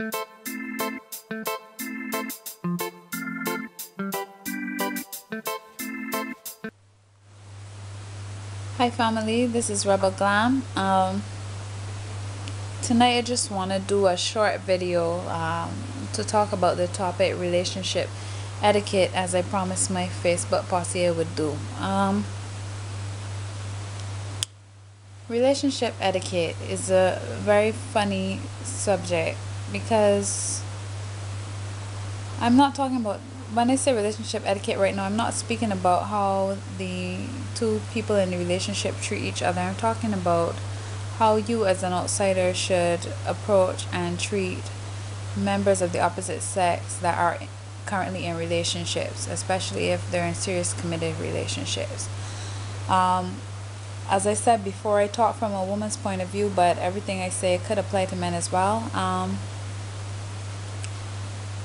Hi family, this is Rebel Glam. Tonight I just want to do a short video to talk about the topic relationship etiquette, as I promised my Facebook posse I would do. Relationship etiquette is a very funny subject because I'm not talking about, when I say relationship etiquette right now, I'm not speaking about how the two people in the relationship treat each other. I'm talking about how you as an outsider should approach and treat members of the opposite sex that are currently in relationships, especially if they're in serious committed relationships. As I said before, I talk from a woman's point of view, but everything I say could apply to men as well.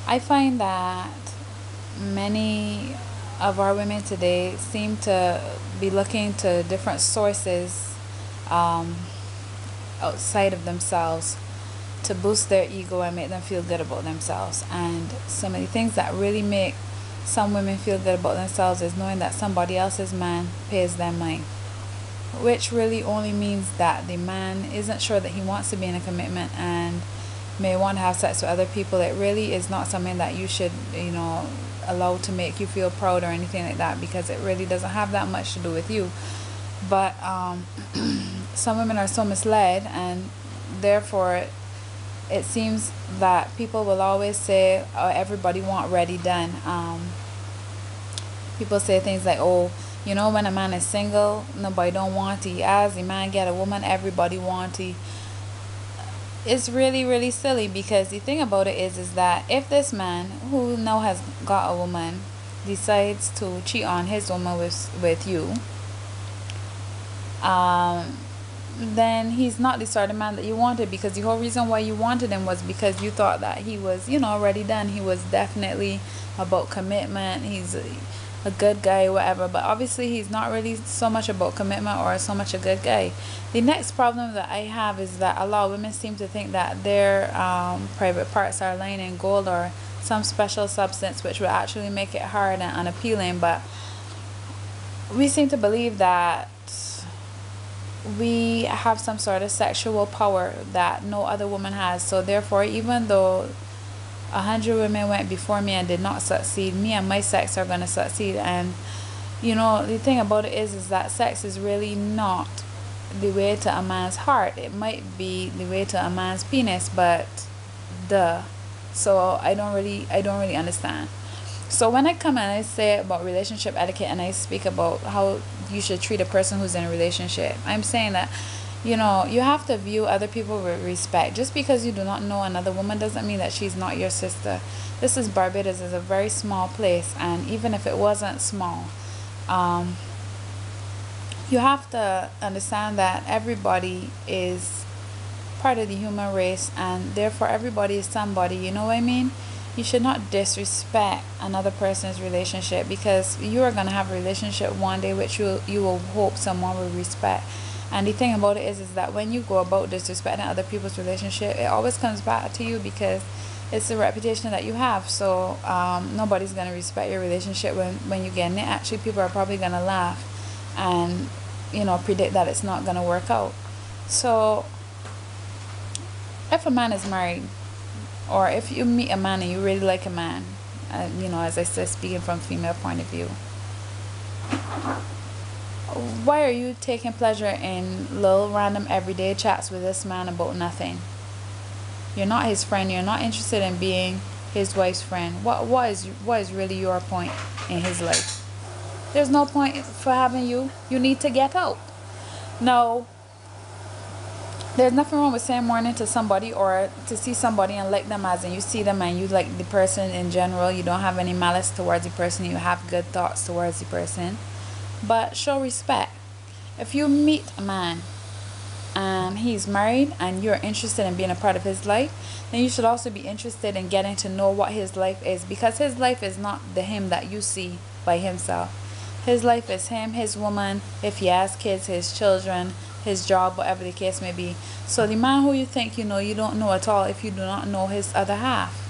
I find that many of our women today seem to be looking to different sources outside of themselves to boost their ego and make them feel good about themselves. And some of the things that really make some women feel good about themselves is knowing that somebody else's man pays them money, which really only means that the man isn't sure that he wants to be in a commitment and may want to have sex with other people. It really is not something that you should, allow to make you feel proud or anything like that, because it really doesn't have that much to do with you. But some women are so misled, and therefore it seems that people will always say, oh, everybody want ready done. People say things like, oh, when a man is single, nobody don't want it. As a man get a woman, everybody want it. It's really, really silly, because the thing about it is that if this man who now has got a woman decides to cheat on his woman with you, then he's not the sort of man that you wanted, because the whole reason why you wanted him was because you thought that he was, already done. He was definitely about commitment. He's a good guy, whatever, but obviously he's not really so much about commitment or so much a good guy. The next problem that I have is that a lot of women seem to think that their private parts are lying in gold or some special substance which will actually make it hard and unappealing. But we seem to believe that we have some sort of sexual power that no other woman has. So therefore, even though 100 women went before me and did not succeed, me and my sex are going to succeed. And the thing about it is that sex is really not the way to a man's heart. It might be the way to a man's penis, but so I don't really understand. So when I come and I say about relationship etiquette and I speak about how you should treat a person who's in a relationship, I'm saying that you have to view other people with respect. Just because you do not know another woman doesn't mean that she's not your sister. This is Barbados, is a very small place, and even if it wasn't small, you have to understand that everybody is part of the human race, and therefore everybody is somebody. You know what I mean? You should not disrespect another person's relationship, because you are going to have a relationship one day which you will hope someone will respect. And the thing about it is that when you go about disrespecting other people's relationship, it always comes back to you, because it's the reputation that you have. So nobody's going to respect your relationship when you get in it. Actually, people are probably going to laugh and predict that it's not going to work out. So if a man is married, or if you meet a man and you really like a man, as I said, speaking from female point of view, why are you taking pleasure in little random everyday chats with this man about nothing? You're not his friend. You're not interested in being his wife's friend. What is really your point in his life? There's no point for having you. You need to get out. No, there's nothing wrong with saying morning to somebody, or to see somebody and like them, as in you see them and you like the person in general. You don't have any malice towards the person. You have good thoughts towards the person. But show respect. If you meet a man and he's married and you're interested in being a part of his life, then you should also be interested in getting to know what his life is, because his life is not the him that you see by himself. His life is him, his woman, if he has kids, his children, his job, whatever the case may be. So the man who you think you know, you don't know at all if you do not know his other half.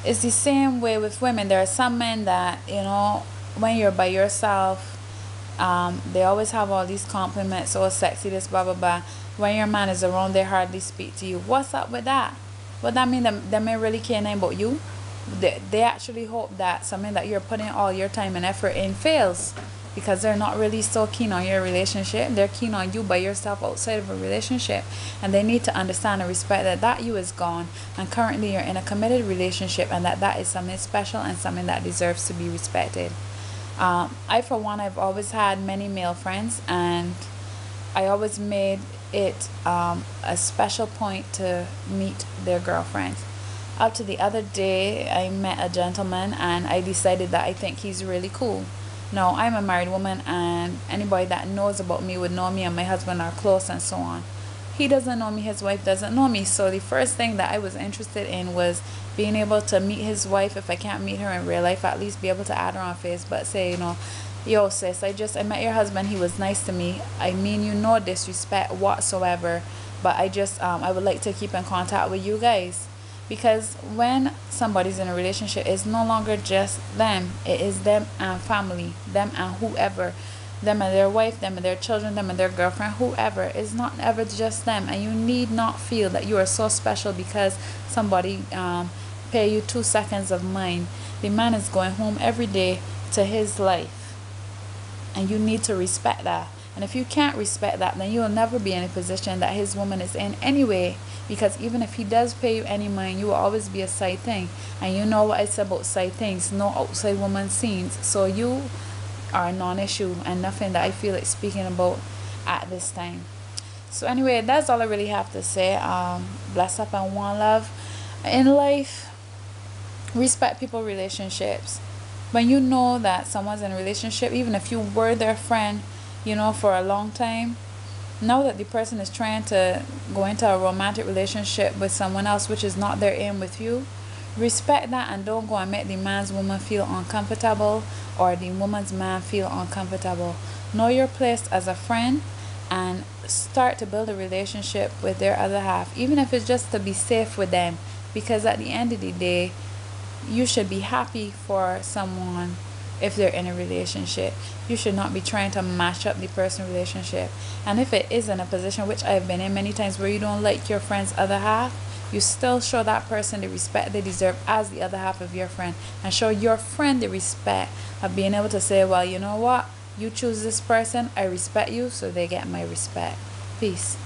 It's the same way with women. There are some men that, when you're by yourself, they always have all these compliments, oh sexy, this, blah blah blah. When your man is around, they hardly speak to you. What's up with that? What that mean? Them men really care nothing about you. They actually hope that something that you're putting all your time and effort in fails, because they're not really so keen on your relationship. They're keen on you by yourself outside of a relationship, and they need to understand and respect that you is gone, and currently you're in a committed relationship, and that is something special and something that deserves to be respected. I, for one, I've always had many male friends, and I always made it a special point to meet their girlfriends. Up to the other day, I met a gentleman, and I decided that I think he's really cool. Now, I'm a married woman, and anybody that knows about me would know me and my husband are close and so on. He doesn't know me, his wife doesn't know me. So the first thing that I was interested in was being able to meet his wife. If I can't meet her in real life, at least be able to add her on Facebook. Say, yo sis, I met your husband, he was nice to me. I mean you no disrespect whatsoever, but I would like to keep in contact with you guys. Because when somebody's in a relationship, it's no longer just them. It is them and family, them and whoever, them and their wife, them and their children, them and their girlfriend, whoever. It's not ever just them, and you need not feel that you are so special because somebody pay you 2 seconds of mine. The man is going home every day to his life, and you need to respect that. And if you can't respect that, then you will never be in a position that his woman is in anyway. Because even if he does pay you any money, you will always be a side thing. And you know what I said about side things, no outside woman scenes. So you are a non-issue and nothing that I feel like speaking about at this time. So anyway, that's all I really have to say. Bless up and one love. In life, respect people relationships. When you know that someone's in a relationship, even if you were their friend, for a long time, know that the person is trying to go into a romantic relationship with someone else, which is not their aim with you. Respect that, and don't go and make the man's woman feel uncomfortable or the woman's man feel uncomfortable. Know your place as a friend and start to build a relationship with their other half, even if it's just to be safe with them. Because at the end of the day, you should be happy for someone. If they're in a relationship, you should not be trying to mash up the person's relationship. And if it is in a position, which I've been in many times, where you don't like your friend's other half, you still show that person the respect they deserve as the other half of your friend, and show your friend the respect of being able to say, well, you know what, you choose this person, I respect you, so they get my respect. Peace.